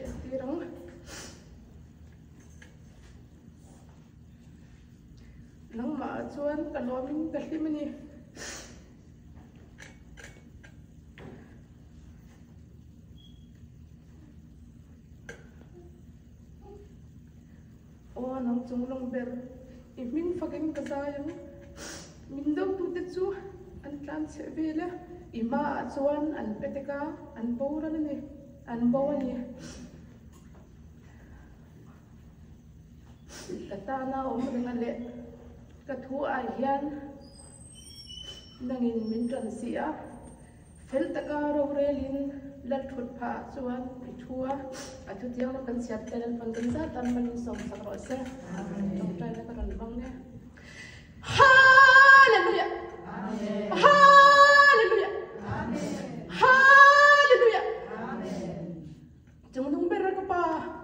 sẽ tí đóng nắng mà chuan cả lo mình cả tim mình ô nắng chung long ber mình phải cái cái gì mình đâu tụt chú anh làm sẽ về là ima chuan anh peteka anh bầu ra này anh bầu này kata na dengan le kathu a hian nangin min tran sia fel taka ro relin lal thut pha chuan thua athu tiang na kan siat tel pan kan za tan man som sak ro se tong trai na kan bang ne hallelujah amen hallelujah amen hallelujah amen chung nung ber ka pa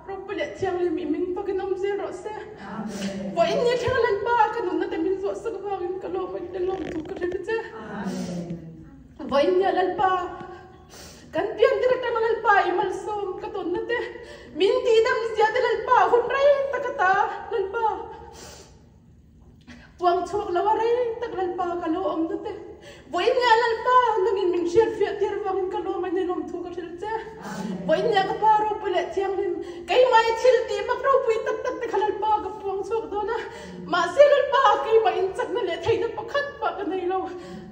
ro pule tiang le mi min pa kan om se ro se amen wa in ni thang lan pa kan nun na te min zo sa ka in ka lo man de lom tu ka te che amen wa in ya lan pa kan pian tira tang lan pa i mal som ka ton na te min ti dam sia te lan pa hun rai ta ka ta lan pa wang chok la wa rai ta lan pa ka lo om na te wa in ya lan pa nangin min share fi tir wang ka lo man de lom tu ka te che wa in ya ka pa ro pule tiang lim kai mai thil ti mak ro pui tak tak te khalal pa ka puang chok do na ma se lan pa kai mai in chak na le thai na pakhat pa ka nei lo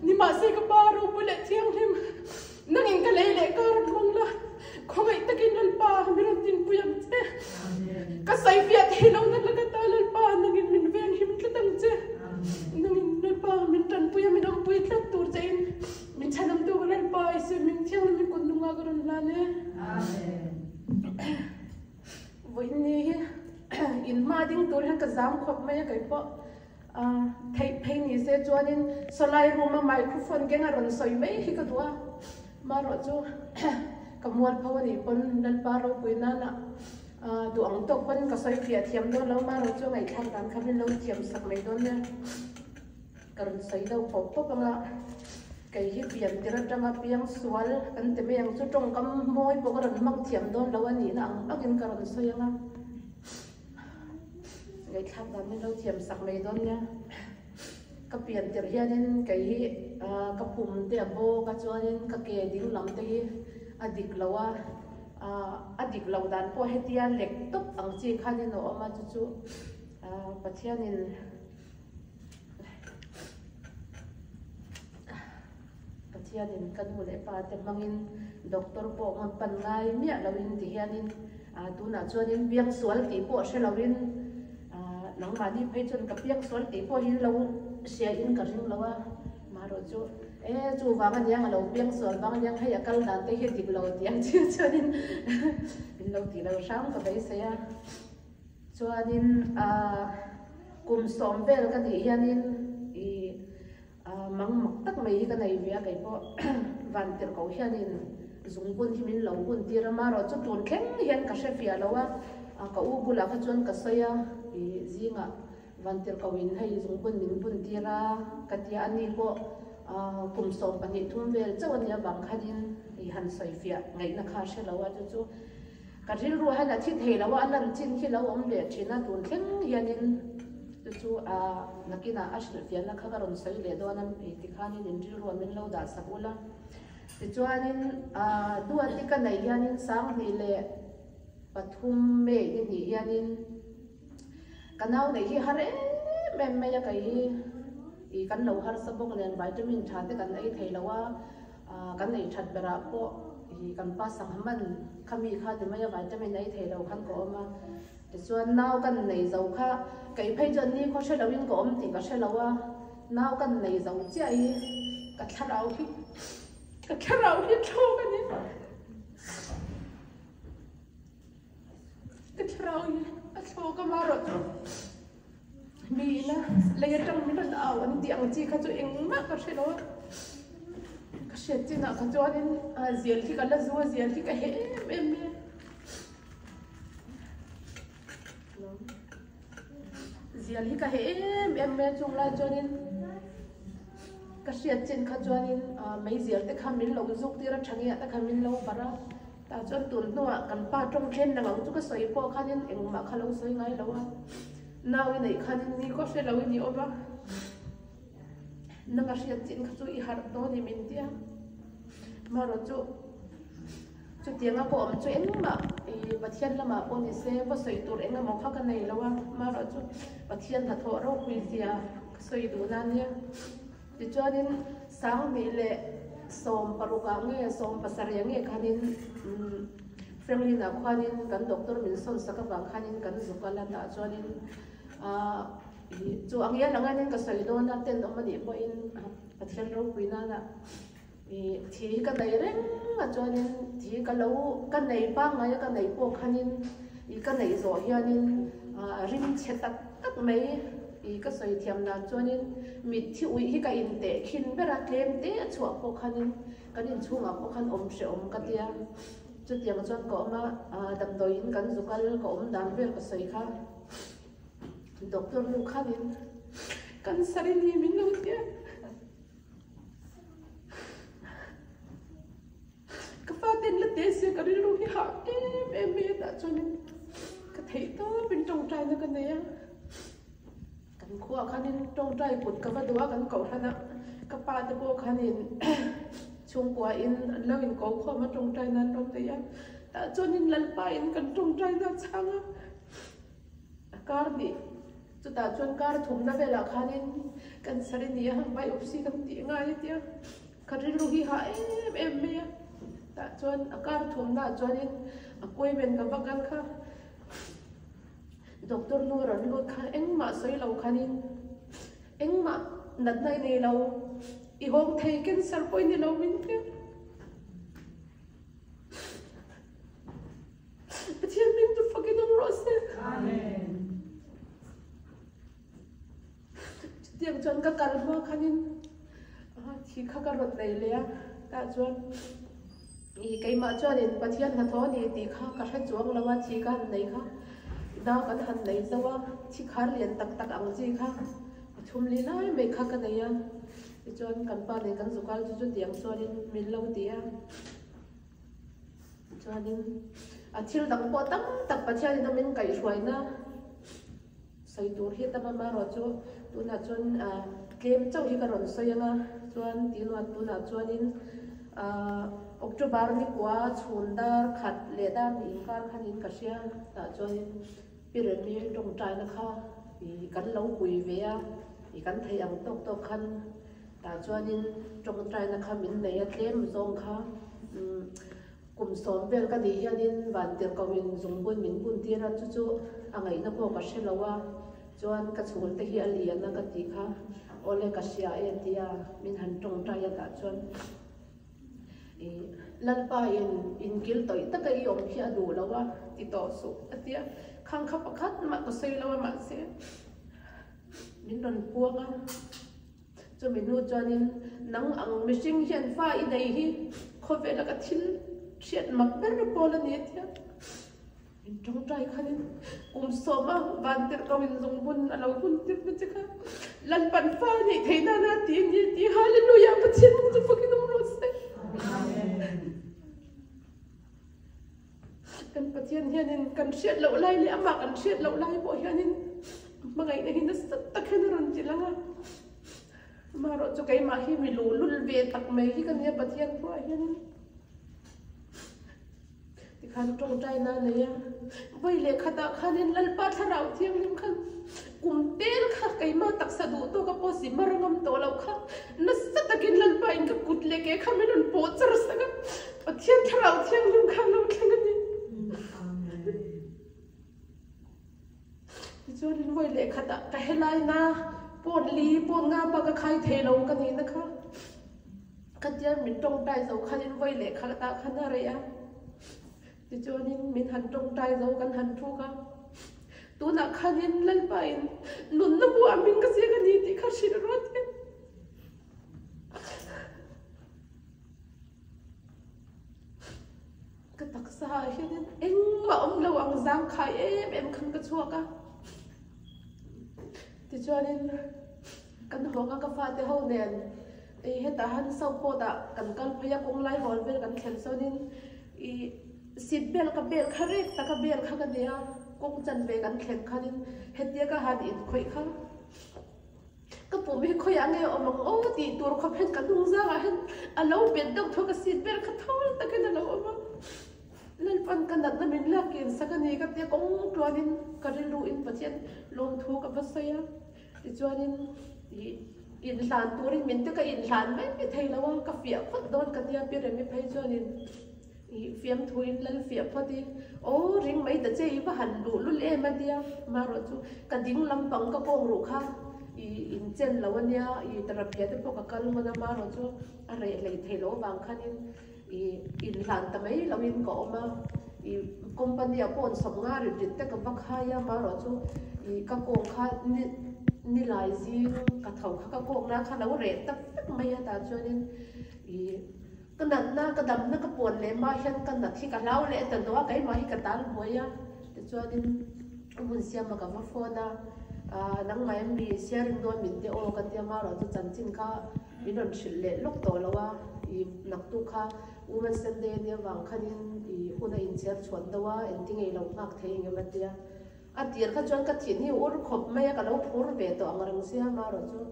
ni ma se ka pa ro pule tiang lim nangin ka lei le ka ron mong la khomai takin lan pa miron tin puyam che ka sai fiat hilo na la ka ta lan pa nangin min ven him tlang che nangin lan pa min tan puyam min ang pui tlat tur chain min chanam tu lan pa isu min thiang min kun dunga ka ron la ne amen voi ni in ma ding tur han ka zam khop mai kai po thai phei ni se chuanin solai room ma microphone kenga ron soi mai hi ka tua ma ro chu kamuat phawani pon nan pa ro puina na du ang tok pon ka soi phia thiam do lo ma ro chu ngai tham tam khamin lo thiam sak mai don ne karon soi do pop pop anga kai hi pian tira tanga piang sual kan te me ang chu tong kam moi po karon mak thiam don lo ani na ang agin karon soi anga ngai tham tam min lo thiam sak mai don ne ka pian tir hianin kai hi ka pum te bo ka chuanin ka ke ding lam te hi adik lawa adik laudan po hetia lek top ang chi khanin no ama chu chu pathianin kan hule pa te mangin doctor po ngon pan ngai mia lawin ti hianin tu na chuanin biang sual ti po she lawin nang mani phei chon ka piak sual ti po hin lo sia in ka ring lawa maro chu chu wang yang lo piang sual wang yang hay akal dan te hi dik lo tiang chi chuanin in lo ti lo sang ka bai se ya chuanin kum som vel ka ti hianin i mang mak tak mai ka nei via kai po van tir ko hianin zungkun himin lo gun tira maro chu tun khleng hian ka she fia lawa ka u bula ka chuan ka soya i zinga van tir ko in hei zungkun min bun tira ka tia ani ko kum som pani thum vel chawan ya bang khanin i han soi fia ngai na kha she lawa chu chu ka ril ru hana thi thei lawa alan chin khi lo om le thina tun khleng hianin chu nakina ashil fian na khagaron soi le do nam e tikhanin inril ru min lo da sakula ti chuanin duan ti ka nei hianin sang ni le pathum me ni hianin kanau nei hi hare mem me ya kai i kan lo har sabok len vitamin tha te kan ei thei lawa kan nei that bera po i kan pa sang man khami kha de ma ya vitamin ei thei lo khan ko ma ti chuan nau kan nei zo kha kai phei jon ni kho she lawin ko om ti ka she lawa nau kan nei zo chi ai ka tharau hi tho ka ni ka tharau hi a tho ka ma ro mi na le tang mi na aw an ti ang chi kha chu eng ma ka she lawa ka she chi na ka chuanin zial ki ka la zuwa zial ki ka he em zial hi ka he em me chung la chonin ka shiat chen kha chuanin mai zial te kha min lo zuk tira thangia ta kha min lo bara ta chuan tur nuwa kan pa tong thren lang chu ka soi po khanin engma khalo soi ngai lawa nawi nei khanin ni ko se lawi ni oma nanga ria chin kha chu I har do ni min tia maro chu tianga po am chu engma I pathian lama po ni se po soi tur enga mo kha ka nei lawa maro chu pathian tha tho ro pui tia soi du na nia ti chuanin sang ni le som paruka nge som pasarya nge khanin friendly na khanin kan doctor min son saka bang khanin kan zukala ta chuanin chu angya langanin ka soi do na ten omani po in pathian ro puina na thi ka dai reng a chuanin thi ka lo ka nei pa ngai ka nei po khanin ka nei zo hianin rim chetak tak mai ka soi thiam na chuanin mit thi ui hi ka in te khin bera tlem te chua po khanin kanin chunga po khan om se om ka tia chu tiang chuan ko ma dam doin kan zukal ko om dan ber ka soi kha doctor lu khanin kan sarini min lo tia ka fatin la te se ka ri lu hi ha em me ta chuanin ka thei to bin tong trai na ka neya kan khuwa khanin tong trai put ka vadua kan ko hana ka pa te bo khanin chung kwa in lawin ko kho ma tong trai nan tong te ya ta chonin lalpa in kan tong trai na changa kar ni chu ta chon kar thum na vela khanin kan sari ni hang bai opsi kan ti nga ya tia kari lu hi ha em me ta chon kar thum na chonin koi men ka bakan kha doctor nu ran lu kha engma soi lo khanin engma nat nai nei lo I hong thei ken sar poi ni lo min ke pathian min tu fucking on rose amen tiang chuan ka kalma khanin thi kha ka rot nei le ta chuan keima chuan in pathian na tho ni ti kha ka tha chuang lawa thi ka nei kha da kan han nei zawa thi khar lian tak tak ang ji kha thum li lai me kha ka nei ya chuan kan pa le kan zukal chu tiang chuanin min lo tia chuanin thil dang po tam tak pathian na min kai hruai na sai tur hi tama ma ro chu tuna chuan tlem chau hi ka ron soyanga chuan tinwa tuna chuanin October ni kwa chundar khat le da mi kar khanin ka sia ta chuanin piren mi tong trai na kha I kan lo pui ve a I kan thei ang tok tok khan ta chuanin tong trai na kha min nei a tlem zong kha kum som vel ka ni hianin van tir kawin zungbun min bun tira chu chu angai na po ka hrelowa chuan ka chhul te hi alian na ka ti kha ole ka sia e tia min han tong trai a ta chuan lalpa in gil toi takai yom khi adu lawa ti to su atia khang kha pakhat ma ko sei lawa ma se min ron puanga chu min nu chuanin nang ang mishing hian fa I nei hi khove la ka thil thiat mak ber pol ani tia in tong trai khanin soma van ter kawin zung bun alo bun tir na chika lan pan fa nei theina na ti ni ti hallelujah pathian chu fucking ro se kan pathian hianin kan hriat lo lai le ama kan hriat lo lai bo hianin mangai na hin sat takhen ron chilanga maro chu kai ma hi mi lu lul ve tak mai hi kan ya pathian po hianin ti khan tong trai na ne ya voi le khata khanin lalpa tharau thiang lim khan kum tel kha kai ma tak sa du to ka po si marangam to lo kha na satakin lalpa in ka kutle ke khamen po char saga pathian tharau thiang lim khan lo thangani chuan voi le khata ka helai na pon li pon nga pa ka khai the lo ka ni na kha ka tian min tong tai zo khanin voi le khata khana re ya ti chuan min han tong tai zo kan han thu ka tu na khanin lal pain nun na bu amin ka se ka ni ti kha shir ro te ka taksa hian engma om lo ang zang khai em khan ka chua ka ti chuanin kan honga ka fa te ho nen heta han sau po da kan kal phaya kong lai hol vel kan thlen sonin sit bel ka bel kharek ta ka bel kha ka dia kong chan ve kan khen khanin hetia ka han in khoi kha ka pu mi khoi ange omong o ti tur kho phet ka dung za ga hen alo bet dok tho ka sit bel kha thol ta ka na lo ma lal pan kan nat na min la kin sakani ka te kong twanin ka rilu in pachen lom thu ka basaya ti chuanin in hlan turin min te ka in hlan mai mi thei lawa ka fia khot don ka tia pi re mi phei chuanin fiam thuin lal fia photi o ring mai ta chei ba han lu lu le ma dia ma ro chu ka ding lam pang ka kong ru kha in chen lawania terapia te poka kal ma ma ro chu a re le thei lo bang khanin in hlan ta mai lawin ko ma company a pon som nga ri rit te ka ba khaya ma ro chu ka kong kha ni lai ji ka thau kha ka kong na kha lo re ta mai ta chuanin cái nặn na cái đầm na cái buồn lệ mai hen cái nặn khi cái lau lệ từ đó cái mai cái tán muối á để cho nên muốn xem mà cái phone na nắng mai em đi sharing đôi mình để ô cái tiệm mà rồi cho chân chính cả mình đón chịu lệ lúc tối lâu á nặc tu kha women Sunday này vàng khăn in hôm nay in share chuẩn đâu á em tiếng ấy lâu ngạc thấy nghe mất dia à tiền cái chuyện cái tiền này ôn khop mấy cái lâu phur về to anh rằng xem mà rồi cho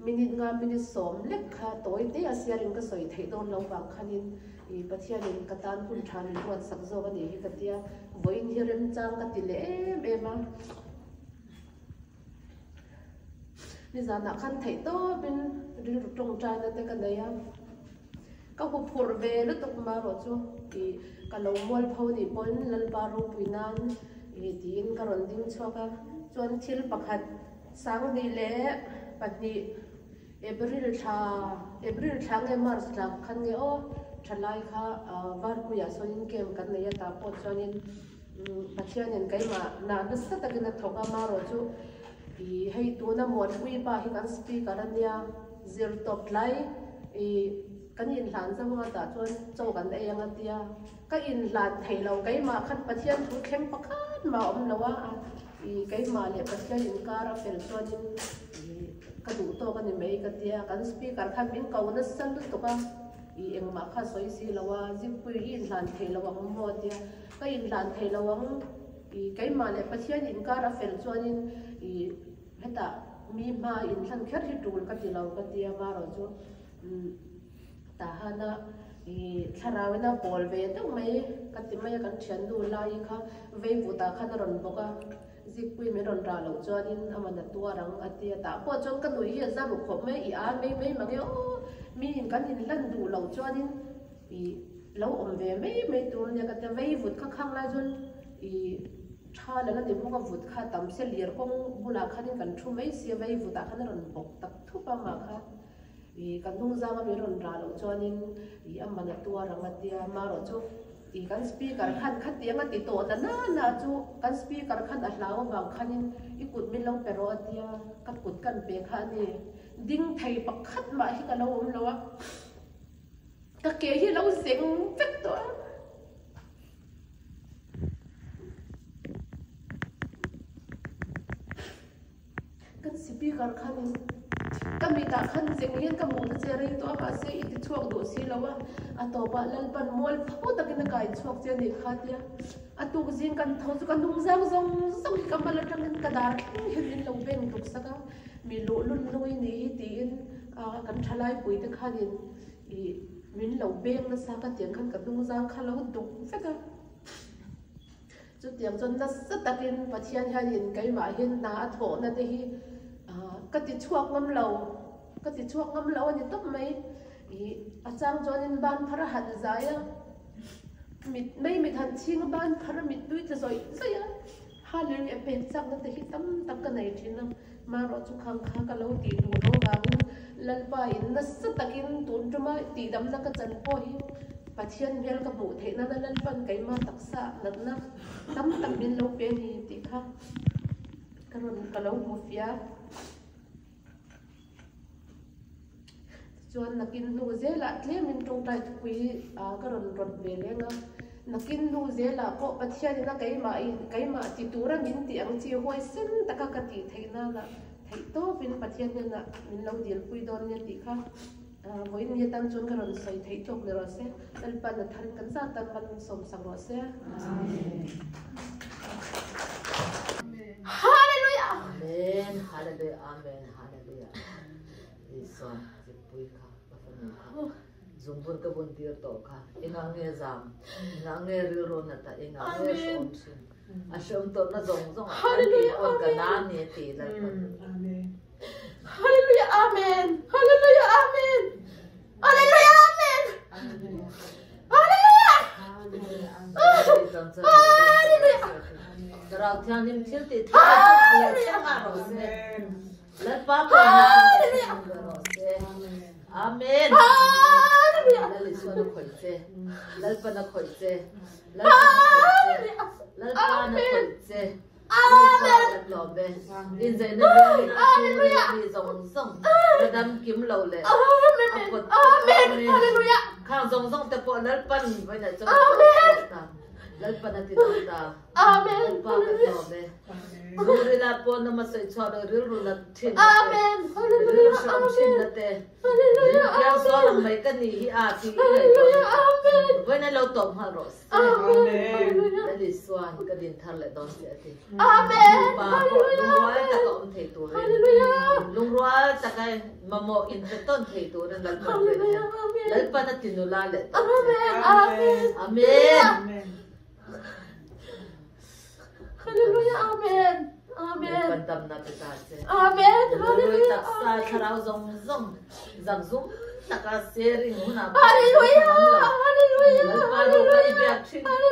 minute nga minute som lek kha toy te asiarin ka soi thei don lo wang khanin pathianin katan hun thanin ron sakzo ga ni ka tia voin hiren chang ka tile ema ni zana khan thei to bin ri tong tra na te ka neya ka hu phur ve lu tok ma ro chu ka lo mol phau ni pon lal ba ro pinan tin ka ron ding choka chon thil pakhat sang ni le pati April tha nge March tha khan nge o thalai kha var ku ya sonin kem kan ne ya ta po chonin pathianin kai ma na na sa ta gina thoka ma ro chu hei tu na mon ui pa hi kan speaker ania zero top lai kan in hlan zawanga ta chon chaw kan e anga tia ka in hlan thei lo kai ma khan pathian thu khem pakhat ma om lawa cái mà liệu cái chơi những cái ra phần cho nên cái đủ to cái này mấy cái tia cái speaker khai biến cầu nó sân được tụi em mà khai soi xí là wa zip quy in lan thề là wa mua tia cái in lan thề là wa cái mà liệu cái chơi những cái ra phần cho nên hết ta mi mà in lan khét thì đủ cái tia lâu cái tia mà rồi cho ta hana tharawe na bol ve to mấy cái tia mấy cái chuyện đủ lại kha về vụ ta khai nó run boka dịch quy mấy đòn ra lâu cho nên ama đặt tua rằng atia ta po chon cái núi hiện ra một khop mấy mấy mà cái mi hình cái nhìn lần đủ lâu cho nên lâu om về mấy tuần nhà cái vây vụt khắc khăng lại chun cha là nó để mua cái vụt khá tầm xe liệt con bula khá nên cần thu mấy xe vây vụt ta khá nó đòn bọc tập thu pa mà khá cần nung ra mấy đòn ra lâu cho nên ama đặt tua rằng atia mà rồi cho kan speaker khan khat tiang ati to ta na chu kan speaker khan a hlaw bang khanin ikut min lo pero atia ka kut kan pe khani ding thei pakhat ma hi ka lo um lo ka ke hi lo seng pek to kan speaker khanin kami ta khan seng hian ka mu na cherei to ma se iti chuak do si lawa atopa lalpan mol pho takin kai chuak che ni khatia atuk jin kan tho chu kan dung zang zong kamal atang kan dar hin lo beng tuk saka mi lo lun loi ni tin kan thalai pui te khanin min lo beng na sa ka tiang khan ka dung zang khalo duk feka chu tiang chon na sa takin pathian hanin kai ma hin na tho na te hi cái ti chuak ngam lo ani top mai achang jonin ban phara han zaya mit han ching ban phara mit tui te zoi zaya halir e pen chak na te hi tam tak ka nei thin ma ro chu khang kha ka lo ti du lo ga lal pa in na sa takin tun tuma ti dam na ka chan po hi pathian mel ka bu the na lal pan kai ma taksa nat na tam min lo pe ni ti kha karon ka lo mu fia chuan nakin nu zela tle min tong tai thui ka ron ve lenga nakin nu zela ko pathian na kai ma ti tura min ti ang chi hoi sen taka ka ti theina la thei to bin pathian na min lo dil pui don ne ti kha với nhiều tăng chuẩn cái rồi xây thấy chụp rồi sẽ lần ban là thân cắn ra tăng ban sống sang rồi sẽ Hallelujah. Amen. Hallelujah. Amen. Hallelujah. Iso pui kha pafani. Zumbur ka buntir to kha. Inange zam. Inange ro na ta inange som sin. Ashom to na zong zong. Hallelujah. On ka na ni ti la. Amen. Hallelujah. Amen. Hallelujah. Amen. Hallelujah. Amen. Hallelujah. Hallelujah. Rau thiang nim thil ti tha la changa ro se la pa pa ro se amen hallelujah la li so khoi se la pa na khoi se la pa na khoi se amen lo be in zai na hallelujah ni zong song la dam kim lo le amen amen hallelujah khang zong song te po la pan vai na chong amen lalpan natin ta. Amen. Hallelujah. Rila po na masay chara ril na tin. Amen. Hallelujah. Amen. Hallelujah. Yang soalang may kanihi ati. Amen. When I love Tom Haros. Amen. Naliswan kadin thale don si ati. Amen. Hallelujah. Lungrual ta ka thei tu. Hallelujah. Lungrual ta kay mamo infeton thei tu ran lalpan. Lalpan natin nulale. Amen. Amen. Amen. Hallelujah, amen. Amen. Pandam na kita se. Amen. Hallelujah. Sa charao zong zong takasering muna. Hallelujah. Hallelujah. Hallelujah. Hallelujah.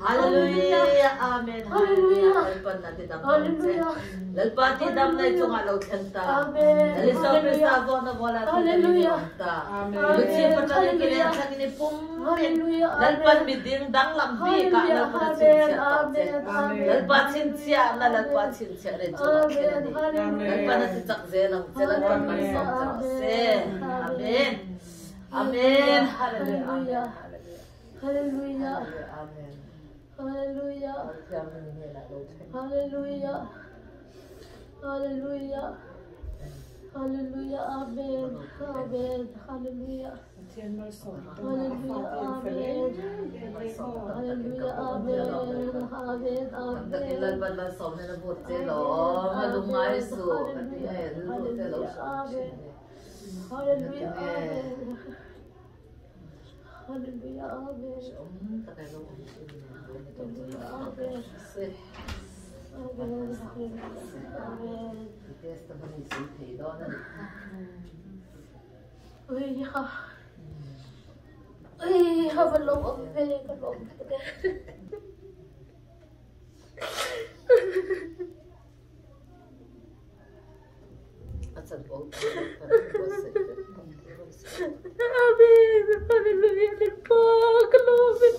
Hallelujah. Hallelujah. Hallelujah. Lalpati dam na ito nga law kanta. Nalisa prestavo na wala tita kanta. Lutsi pa tayo kinasa kinipum. Lalpan biding dang lambi ka lalpan sinsya. Lalpan sinsya na lalpan sinsya rin ito. Lalpan na sitakze lang. Lalpan manisok se. Amen. Amen. Hallelujah. Hallelujah. Amen. Hallelujah. Hallelujah. Hallelujah. Hallelujah. Amen. Amen. Hallelujah. Hallelujah. Amen. Hallelujah. Amen. Amen. Amen. Dakilan ba na som na nabuti lo? Malungay so. Hallelujah. Amen. Hallelujah. Amen. Hallelujah, amen. Ta kai lo ko sin ne to Amen. se Amen. Amen. testimony sin thei do na Ui ha. Ui ha va lo om ve ka lo. That's a boat. Amen. Hallelujah. Nagpakaloobin